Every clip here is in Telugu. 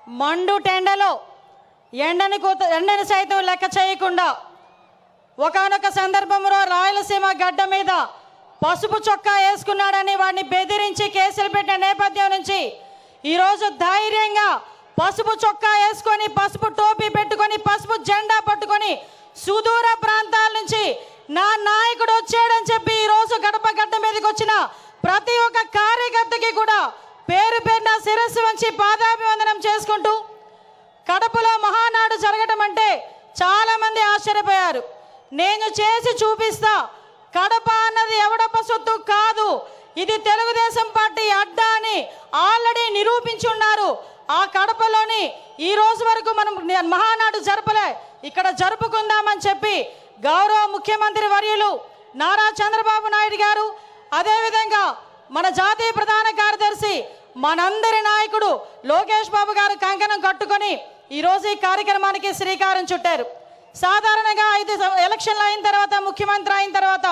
మండు టెండలో ఎండని సైతం లెక్క చేయకుండా ఒకానొక సందర్భంలో రాయలసీమ గడ్డ మీద పసుపు చొక్కా వేసుకున్నాడని వాడిని బెదిరించి కేసులు పెట్టిన నేపథ్యం నుంచి ఈరోజు ధైర్యంగా పసుపు చొక్కా వేసుకొని పసుపు టోపీ పెట్టుకొని పసుపు జెండా పట్టుకొని సుదూర ప్రాంతాల నుంచి నా నాయకుడు వచ్చాడని చెప్పి ఈరోజు గడప గడ్డ మీదకి వచ్చిన ప్రతి ఒక్క కార్యకర్తకి కూడా పేరు పేరున శిరస్సు వంచి పాదాభివందనం చేసుకుంటూ కడపలో మహానాడు జరగటం అంటే చాలా మంది ఆశ్చర్యపోయారు. నేను చేసి చూపిస్తా, కడప అన్నది ఎవడప్ప సొత్తు కాదు, ఇది తెలుగుదేశం పార్టీ అడ్డా అని ఆల్రెడీ నిరూపించి ఉన్నారు. ఆ కడపలోని ఈ రోజు వరకు మనం మహానాడు జరపలే, ఇక్కడ జరుపుకుందామని చెప్పి గౌరవ ముఖ్యమంత్రి వర్యులు నారా చంద్రబాబు నాయుడు గారు, అదేవిధంగా మన జాతీయ ప్రధాన కార్యదర్శి మనందరి నాయకుడు లోకేష్ బాబు గారు కంకణం కట్టుకొని ఈరోజు ఈ కార్యక్రమానికి శ్రీకారం చుట్టారు. సాధారణంగా 5 ఎలక్షన్లు అయిన తర్వాత, ముఖ్యమంత్రి అయిన తర్వాత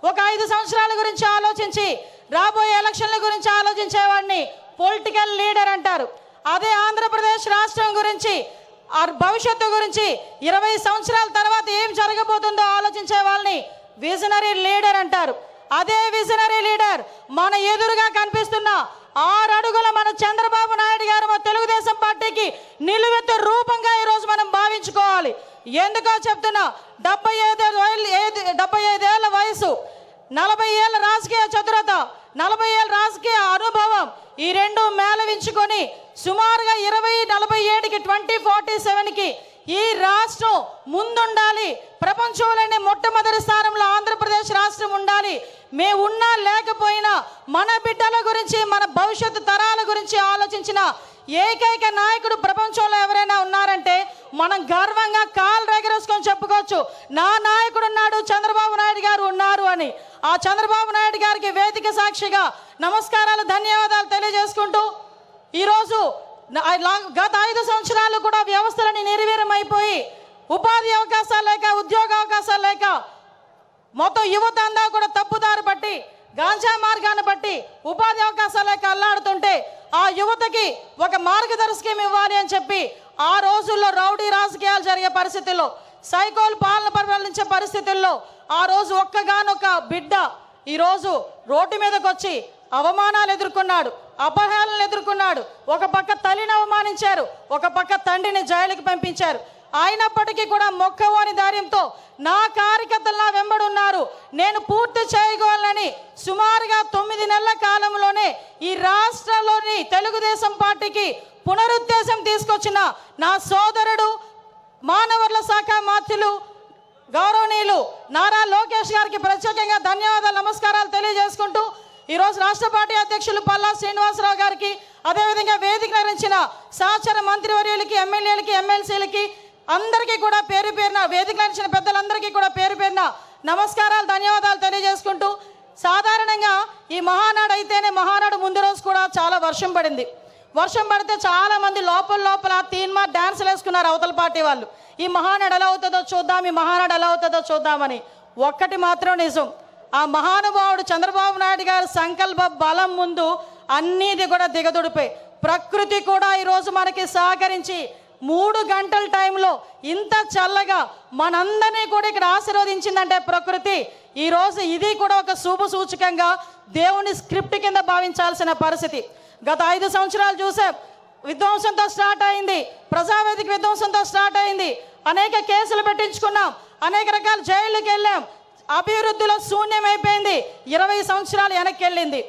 ఒక 5 సంవత్సరాల గురించి ఆలోచించి రాబోయే ఎలక్షన్ల గురించి ఆలోచించేవాడిని పొలిటికల్ లీడర్ అంటారు. అదే ఆంధ్రప్రదేశ్ రాష్ట్రం గురించి, భవిష్యత్తు గురించి 20 సంవత్సరాల తర్వాత ఏం జరగబోతుందో ఆలోచించే వాళ్ళని విజనరీ లీడర్ అంటారు. అదే విజనరీ లీడర్ మన ఎదురుగా కనిపిస్తున్న 6 అడుగుల మన చంద్రబాబు నాయుడు గారు మన తెలుగుదేశం పార్టీకి నిలువెత్తు రూపంగా ఈరోజు మనం భావించుకోవాలి. ఎందుకో చెప్తున్నా, 75 ఏళ్ల వయసు, 40 ఏళ్ల రాజకీయ చతురత, 40 ఏళ్ళ రాజకీయ అనుభవం, ఈ రెండు మేళవించుకొని సుమారుగా 2047కి 2047కి ఈ రాష్ట్రం ముందుండాలి. ప్రపంచంలోనే మొట్టమొదటి స్థానంలో ఆంధ్రప్రదేశ్ రాష్ట్రం ఉండాలి. మేము ఉన్నా లేకపోయినా మన బిడ్డల గురించి, మన భవిష్యత్తు తరాల గురించి ఆలోచించిన ఏకైక నాయకుడు ప్రపంచంలో ఎవరైనా ఉన్నారంటే మనం గర్వంగా కాలు ఎగరేసుకొని చెప్పుకోవచ్చు, నా నాయకుడు ఉన్నాడు, చంద్రబాబు నాయుడు గారు ఉన్నారు అని. ఆ చంద్రబాబు నాయుడు గారికి వేదిక సాక్షిగా నమస్కారాలు, ధన్యవాదాలు తెలియజేసుకుంటూ ఈరోజు గత 5 సంవత్సరాలు కూడా వ్యవస్థలని నిర్వీర్యమైపోయి ఉపాధి అవకాశాలు లేక, ఉద్యోగ అవకాశాలు లేక మొత్తం యువత అంతా కూడా తప్పుదారి పట్టి, గాంజా మార్గాన్ని బట్టి ఉపాధి అవకాశాలు లేక అల్లాడుతుంటే ఆ యువతకి ఒక మార్గదర్శకం ఇవ్వాలి అని చెప్పి ఆ రోజుల్లో రౌడీ రాజకీయాలు జరిగే పరిస్థితుల్లో, సైకోలు పాలన పరిపాలించే పరిస్థితుల్లో ఆ రోజు ఒక్కగానొక్క బిడ్డ ఈరోజు రోడ్డు మీదకి వచ్చి అవమానాలు ఎదుర్కొన్నాడు, అపహేళనలు ఎదుర్కొన్నాడు. ఒక పక్క తల్లిని అవమానించారు, ఒక పక్క తండ్రిని జైలుకి పంపించారు. అయినప్పటికీ కూడా మొక్కవోని ధైర్యంతో నా కార్యకర్తలు నా వెంబడున్నారు, నేను పూర్తి చేయగలనని సుమారుగా 9 నెలల కాలంలోనే ఈ రాష్ట్రంలోని తెలుగుదేశం పార్టీకి పునరుద్ధేశం తీసుకొచ్చిన నా సోదరుడు, మానవ వనరుల శాఖ మంత్రులు గౌరవనీయులు నారా లోకేష్ గారికి ప్రత్యేకంగా ధన్యవాదాలు, నమస్కారాలు తెలియజేసుకుంటూ ఈరోజు రాష్ట్ర పార్టీ అధ్యక్షులు పల్లా శ్రీనివాసరావు గారికి, అదేవిధంగా వేదిక నిర్వహించిన సహచర మంత్రివర్యులకి, ఎమ్మెల్యేలకి, ఎమ్మెల్సీలకి అందరికీ కూడా పేరు పేరున, వేదిక నిర్వహించిన పెద్దలందరికీ కూడా పేరు పేరున నమస్కారాలు, ధన్యవాదాలు తెలియజేసుకుంటూ, సాధారణంగా ఈ మహానాడు అయితేనే మహానాడు ముందు రోజు కూడా చాలా వర్షం పడింది. వర్షం పడితే చాలా మంది లోపల తీన్మార్ డ్యాన్సులు వేసుకున్నారు అవతల పార్టీ వాళ్ళు. ఈ మహానాడు ఎలా అవుతుందో చూద్దాం, ఈ మహానాడు ఎలా అవుతుందో చూద్దామని. ఒక్కటి మాత్రం నిజం, ఆ మహానుభావుడు చంద్రబాబు నాయుడు గారి సంకల్ప బలం ముందు అన్నీది కూడా దిగదుడిపోయి, ప్రకృతి కూడా ఈరోజు మనకి సహకరించి 3 గంటల టైంలో ఇంత చల్లగా మనందరినీ కూడా ఇక్కడ ఆశీర్వదించిందంటే ప్రకృతి, ఈరోజు ఇది కూడా ఒక శుభ సూచకంగా దేవుని స్క్రిప్ట్ కింద భావించాల్సిన పరిస్థితి. గత 5 సంవత్సరాలు చూసాం, విధ్వంసంతో స్టార్ట్ అయింది, ప్రజావేదిక విధ్వంసంతో స్టార్ట్ అయింది, అనేక కేసులు పెట్టించుకున్నాం, అనేక రకాల జైళ్ళకి వెళ్ళాం, అభివృద్ధిలో శూన్యమైపోయింది, 20 సంవత్సరాలు వెనక్కి వెళ్ళింది.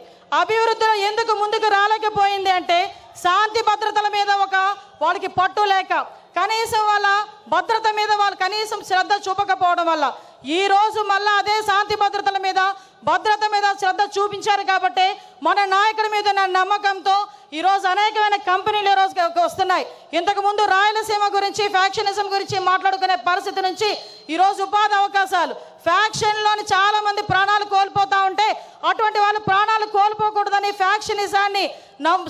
అభివృద్ధిలో ఎందుకు ముందుకు రాలేకపోయింది అంటే శాంతి భద్రతల మీద వాళ్ళకి పట్టు లేక, కనీసం వాళ్ళ భద్రత మీద వాళ్ళు కనీసం శ్రద్ధ చూపకపోవడం వల్ల ఈరోజు మళ్ళీ అదే శాంతి భద్రతల మీద, భద్రత మీద శ్రద్ధ చూపించారు. కాబట్టి మన నాయకుడి మీద ఉన్న నమ్మకంతో ఈరోజు అనేకమైన కంపెనీలు ఈరోజు వస్తున్నాయి. ఇంతకుముందు రాయలసీమ గురించి, ఫ్యాక్షనిజం గురించి మాట్లాడుకునే పరిస్థితి నుంచి ఈరోజు ఉపాధి అవకాశాలు, ఫ్యాక్షన్లోని చాలామంది ప్రాణాలు కోల్పోతూ ఉంటే అటువంటి వాళ్ళు ప్రాణాలు కోల్పోకూడదని ఫ్యాక్షనిజాన్ని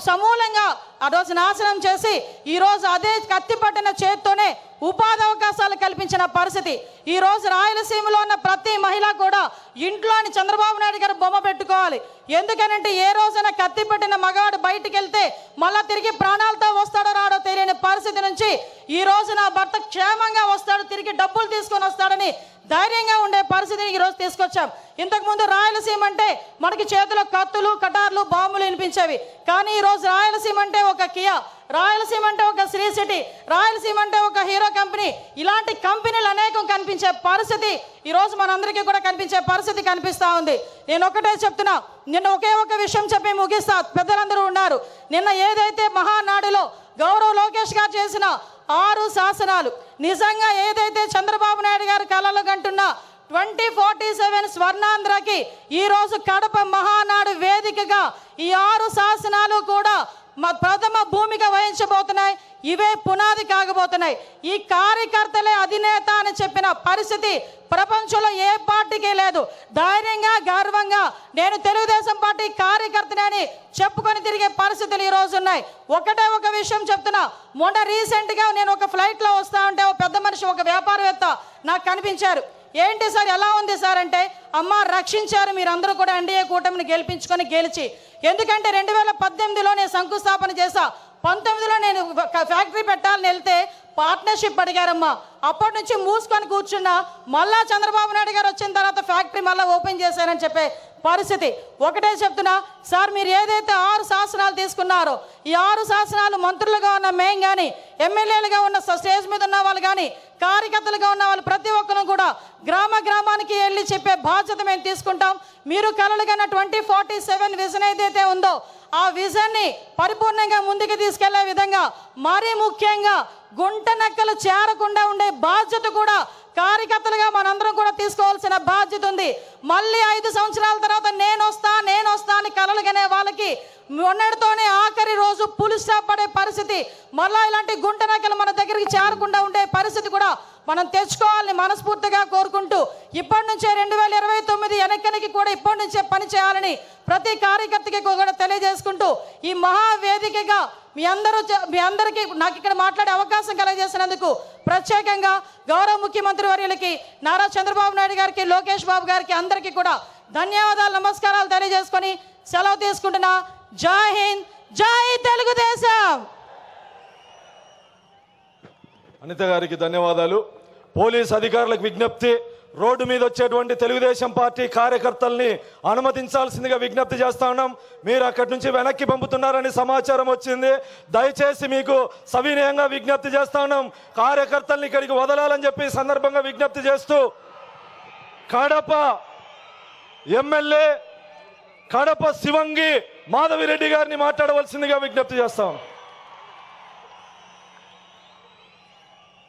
సమూలంగా ఆ రోజు నాశనం చేసి ఈరోజు అదే కత్తి పట్టిన చేత్తోనే ఉపాధి అవకాశాలు కల్పించిన పరిస్థితి. ఈరోజు రాయలసీమలో ఉన్న ప్రతి మహిళ కూడా ఇంట్లోని చంద్రబాబు నాయుడు గారు బొమ్మ పెట్టుకోవాలి. ఎందుకనంటే ఏ రోజైనా కత్తి పట్టిన మగాడు బయటికి వెళ్తే మళ్ళా తిరిగి ప్రాణాలతో వస్తాడో రాడో తెలియని పరిస్థితి నుంచి ఈ రోజు నా భర్త క్షేమంగా వస్తాడు, తిరిగి డబ్బులు తీసుకొని వస్తాడని ధైర్యంగా ఉండే పరిస్థితిని ఈరోజు తీసుకొచ్చాం. ఇంతకుముందు రాయలసీమ అంటే మనకి చేతిలో కత్తులు, కటార్లు, బాంబులు వినిపించేవి. కానీ ఈరోజు రాయలసీమ అంటే ఒక కియా, రాయలసీమ అంటే ఒక శ్రీ సిటీ, రాయలసీమ అంటే ఒక హీరో కంపెనీ, ఇలాంటి కంపెనీలు అనేకం కనిపించే పరిస్థితి ఈరోజు మనందరికీ కూడా కనిపించే పరిస్థితి కనిపిస్తూ ఉంది. నేను ఒకటే చెప్తున్నా, నిన్న ఒకే ఒక విషయం చెప్పి ముగిస్తా. పెద్దలందరూ ఉన్నారు. నిన్న ఏదైతే మహానాడులో గౌరవ్ లోకేష్ గారు చేసిన 6 శాసనాలు, నిజంగా ఏదైతే చంద్రబాబు నాయుడు గారు కలలు కంటున్న 2047 స్వర్ణాంధ్రకి ఈరోజు కడప మహానాడు వేదికగా ఈ 6 శాసనాలు కూడా ప్రథమ భూమిక వహించబోతున్నాయి. ఇవే పునాది కాగబోతున్నాయి. ఈ కార్యకర్తలే అధినేత అని చెప్పిన పరిస్థితి ప్రపంచంలో ఏ పార్టీకి లేదు. ధైర్యంగా, గర్వంగా నేను తెలుగుదేశం పార్టీ కార్యకర్తని చెప్పుకొని తిరిగే పరిస్థితులు ఈ రోజు ఉన్నాయి. ఒకటే ఒక విషయం చెప్తున్నా. మొన్న రీసెంట్గా నేను ఒక ఫ్లైట్లో వస్తా ఉంటే ఒక పెద్ద మనిషి, ఒక వ్యాపారవేత్త నాకు కనిపించారు. ఏంటి సార్, ఎలా ఉంది సార్ అంటే, అమ్మ రక్షించారు మీరందరూ కూడా ఎన్డీఏ కూటమిని గెలిచి. ఎందుకంటే 2018లో నేను శంకుస్థాపన చేశా. 19లో నేను ఫ్యాక్టరీ పెట్టాలని వెళ్తే పార్ట్నర్షిప్ అడిగారమ్మా. అప్పటి నుంచి మూసుకొని కూర్చున్నా. మళ్ళా చంద్రబాబు నాయుడు గారు వచ్చిన తర్వాత ఫ్యాక్టరీ మళ్ళీ ఓపెన్ చేశారని చెప్పే పరిస్థితి. ఒకటే చెప్తున్నా సార్, మీరు ఏదైతే 6 శాసనాలు తీసుకున్నారో ఈ 6 శాసనాలు మంత్రులుగా ఉన్న మేము కానీ, ఎమ్మెల్యేలుగా ఉన్న స్టేజ్ మీద ఉన్న వాళ్ళు కానీ, కార్యకర్తలుగా ఉన్న వాళ్ళు ప్రతి ఒక్కరు కూడా గ్రామానికి వెళ్ళి చెప్పే బాధ్యత మేము తీసుకుంటాం. మీరు కలలుగన్న 2047 విజన్ ఏదైతే ఉందో ఆ విజన్ని పరిపూర్ణంగా ముందుకు తీసుకెళ్లే విధంగా, మరీ ముఖ్యంగా గుంట నక్కలు చేరకుండా ఉండే బాధ్యత కూడా కార్యకర్తలుగా మనందరం కూడా తీసుకోవాల్సిన బాధ్యత ఉంది. మళ్ళీ 5 సంవత్సరాల తర్వాత నేను వస్తా అని కలలుగనే వాళ్ళకి మొన్నటితోనే ఆఖరి రోజు పులి స్టాప్ పడే పరిస్థితి, మళ్ళా ఇలాంటి గుంట నక్కలు మన దగ్గరికి చేరకుండా ఉండే పరిస్థితి కూడా మనం తెచ్చుకోవాలని మనస్ఫూర్తిగా కోరుకుంటూ, ఇప్పటి నుంచే 2029 వెనక్కనికి కూడా ఇప్పటి నుంచే పని చేయాలని ప్రతి కార్యకర్తకి కూడా తెలియజేసుకుంటూ, ఈ మహావేదికగా మీ అందరికీ నాకు ఇక్కడ మాట్లాడే అవకాశం కలగజేసినందుకు ప్రత్యేకంగా గౌరవ ముఖ్యమంత్రి వర్యులకి, నారా చంద్రబాబు నాయుడు గారికి, లోకేష్ బాబు గారికి అందరికీ కూడా ధన్యవాదాలు, నమస్కారాలు తెలియజేసుకొని సెలవు తీసుకుంటున్నా. జై హింద్, జై తెలుగుదేశం. అనిత గారికి ధన్యవాదాలు. పోలీస్ అధికారులకు విజ్ఞప్తి, రోడ్డు మీద వచ్చేటువంటి తెలుగుదేశం పార్టీ కార్యకర్తల్ని అనుమతించాల్సిందిగా విజ్ఞప్తి చేస్తా ఉన్నాం. మీరు అక్కడి నుంచి వెనక్కి పంపుతున్నారని సమాచారం వచ్చింది. దయచేసి మీకు సవినయంగా విజ్ఞప్తి చేస్తా ఉన్నాం, కార్యకర్తల్ని ఇక్కడికి వదలాలని చెప్పి సందర్భంగా విజ్ఞప్తి చేస్తూ, కడప ఎమ్మెల్యే కడప శివంగి మాధవిరెడ్డి గారిని మాట్లాడవలసిందిగా విజ్ఞప్తి చేస్తాం.